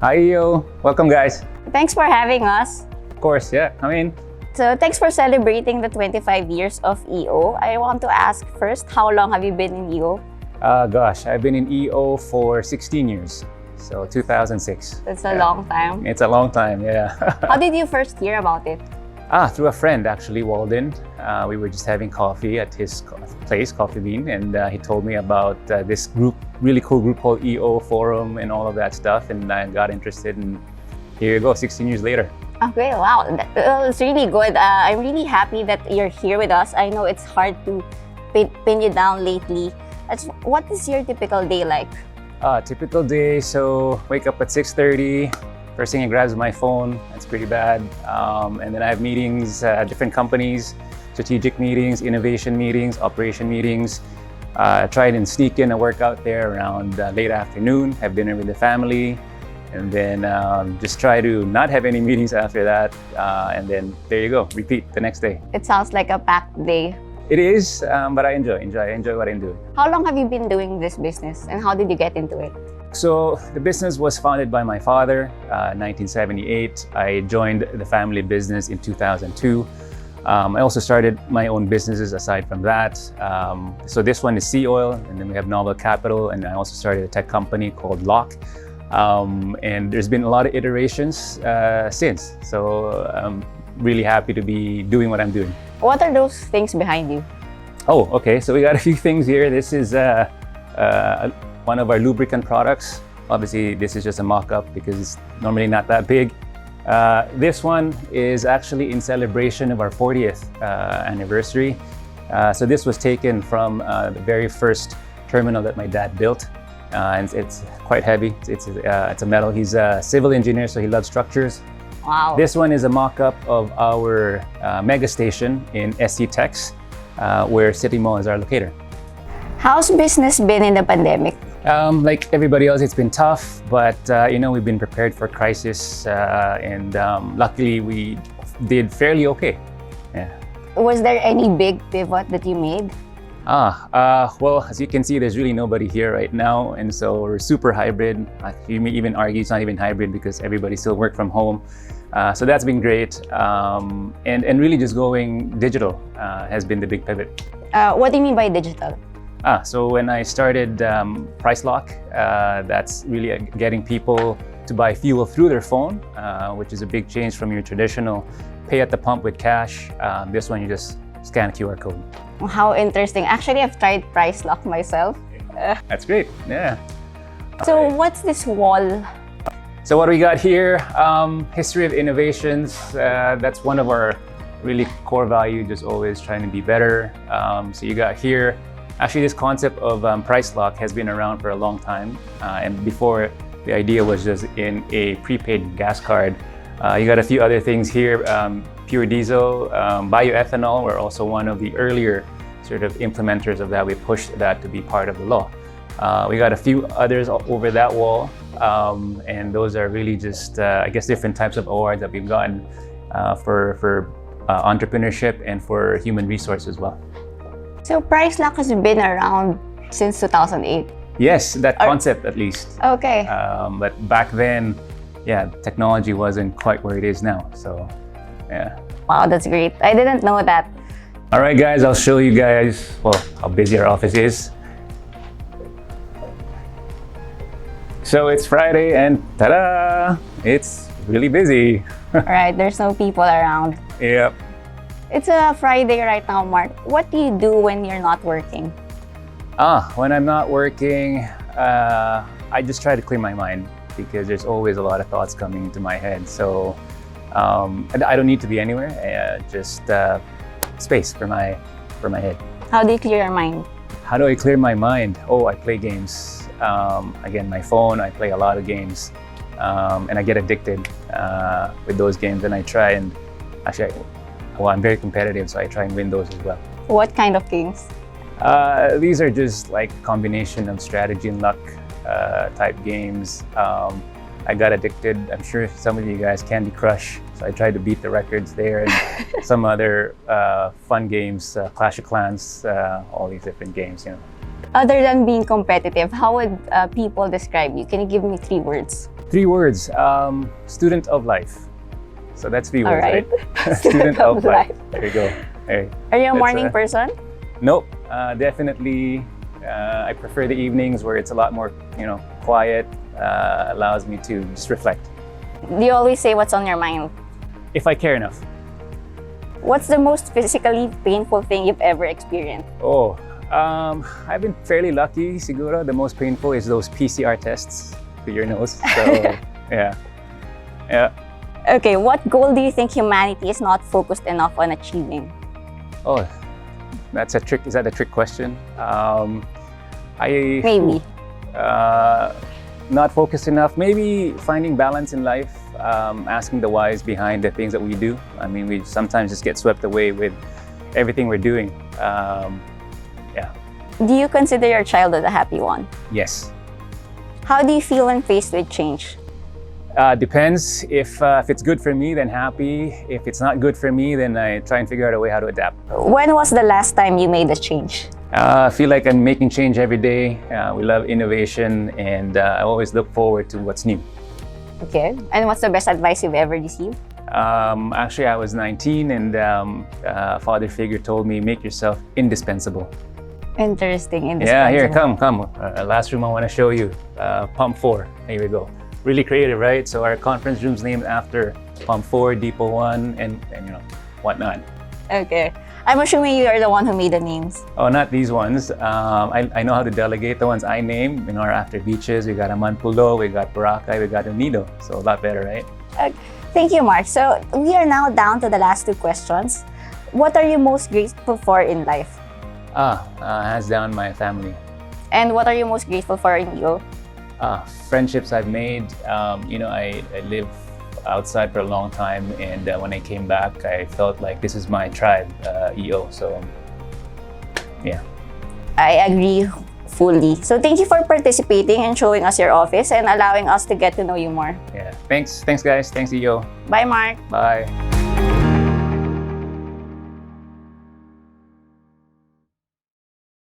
Hi, EO. Welcome, guys. Thanks for having us. Of course, yeah. Come in. So thanks for celebrating the 25 years of EO. I want to ask first, how long have you been in EO? Gosh, I've been in EO for 16 years. So 2006. That's a long time. It's a long time, yeah. How did you first hear about it? Through a friend, actually, Walden. We were just having coffee at his place, Coffee Bean, and he told me about this group, really cool group called EO Forum and all of that stuff, and I got interested, and here you go, 16 years later. Okay, wow, it's really good. I'm really happy that you're here with us. I know it's hard to pin you down lately. What is your typical day like? Typical day, so wake up at 6:30. First thing I grab is my phone. That's pretty bad. And then I have meetings at different companies, strategic meetings, innovation meetings, operation meetings. Try and sneak in a workout there around late afternoon, have dinner with the family, and then just try to not have any meetings after that. And then there you go, repeat the next day. It sounds like a packed day. It is, but I enjoy what I'm doing. How long have you been doing this business and how did you get into it? So the business was founded by my father, 1978. I joined the family business in 2002. I also started my own businesses aside from that. So this one is Sea Oil, and then we have Novel Capital, and I also started a tech company called Lock. And there's been a lot of iterations since. So I'm really happy to be doing what I'm doing. What are those things behind you? Oh, okay. So we got a few things here. This is one of our lubricant products. Obviously, this is just a mock-up because it's normally not that big. This one is actually in celebration of our 40th anniversary. So this was taken from the very first terminal that my dad built. And it's quite heavy. It's a metal. He's a civil engineer, so he loves structures. Wow. This one is a mock-up of our mega station in SC Tex, where City Mall is our locator. How's business been in the pandemic? Like everybody else, it's been tough, but we've been prepared for crisis, and luckily we did fairly okay. Yeah. Was there any big pivot that you made? Well, as you can see, there's really nobody here right now, and so we're super hybrid. You may even argue it's not even hybrid because everybody still work from home. So that's been great, and really just going digital has been the big pivot. What do you mean by digital? So when I started Price Lock, that's really getting people to buy fuel through their phone, which is a big change from your traditional pay at the pump with cash. This one, you just scan a QR code. How interesting. Actually, I've tried Price Lock myself. That's great, yeah. So what's this wall? So what we got here, history of innovations. That's one of our really core values, just always trying to be better. So you got here, actually this concept of Price Lock has been around for a long time. And before, the idea was just in a prepaid gas card. You got a few other things here, pure diesel, bioethanol. We're also one of the earlier sort of implementers of that. We pushed that to be part of the law. We got a few others over that wall. And those are really just, I guess, different types of awards that we've gotten for entrepreneurship and for human resource as well. So Price Lock has been around since 2008? Yes, that concept at least. Okay. But back then, yeah, technology wasn't quite where it is now. So, yeah. Wow, that's great. I didn't know that. All right, guys, I'll show you guys, well, how busy our office is. So it's Friday and ta-da! It's really busy. All right, there's no people around. Yep. It's a Friday right now, Mark. What do you do when you're not working? When I'm not working, I just try to clear my mind because there's always a lot of thoughts coming into my head. So I don't need to be anywhere, just space for my head. How do you clear your mind? How do I clear my mind? Oh, I play games. Again, my phone, I play a lot of games. And I get addicted with those games, and I try and I'm very competitive, so I try and win those as well. What kind of games? These are just like a combination of strategy and luck type games. I got addicted. I'm sure some of you guys, Candy Crush. So I tried to beat the records there, and some other fun games, Clash of Clans, all these different games, Other than being competitive, how would people describe you? Can you give me 3 words? 3 words. Student of life. So that's 3 All words, right. right? Student of life. There you go. Hey. Are you a That's, morning person? Nope. Definitely. I prefer the evenings where it's a lot more, quiet. Allows me to just reflect. Do you always say what's on your mind? If I care enough. What's the most physically painful thing you've ever experienced? Oh, I've been fairly lucky, siguro. The most painful is those PCR tests to your nose. So, yeah. Okay, what goal do you think humanity is not focused enough on achieving? Oh, that's a trick. Is that a trick question? Maybe. Not focused enough. Maybe finding balance in life. Asking the whys behind the things that we do. I mean, we sometimes just get swept away with everything we're doing. Do you consider your childhood a happy one? Yes. How do you feel when faced with change? Depends. If it's good for me, then happy. If it's not good for me, then I try and figure out a way how to adapt. When was the last time you made a change? I feel like I'm making change every day. We love innovation, and I always look forward to what's new. Okay. And what's the best advice you've ever received? Actually, I was 19, and a father figure told me, make yourself indispensable. Interesting. Yeah, here, come. Last room I want to show you. Pump 4. Here we go. Really creative, right? So our conference room's named after Pump 4, Depot 1, and whatnot. Okay. I'm assuming you are the one who made the names. Oh, not these ones. I know how to delegate the ones I name. Are after beaches. We got Amanpulo, we got Boracay, we got Unido. So a lot better, right? Thank you, Mark. So we are now down to the last 2 questions. What are you most grateful for in life? Hands down, my family. And what are you most grateful for in you? Friendships I've made. I live outside for a long time, and when I came back, I felt like this is my tribe, EO. So, yeah. I agree fully. So thank you for participating and showing us your office and allowing us to get to know you more. Yeah. Thanks, guys. Thanks, EO. Bye, Mark. Bye.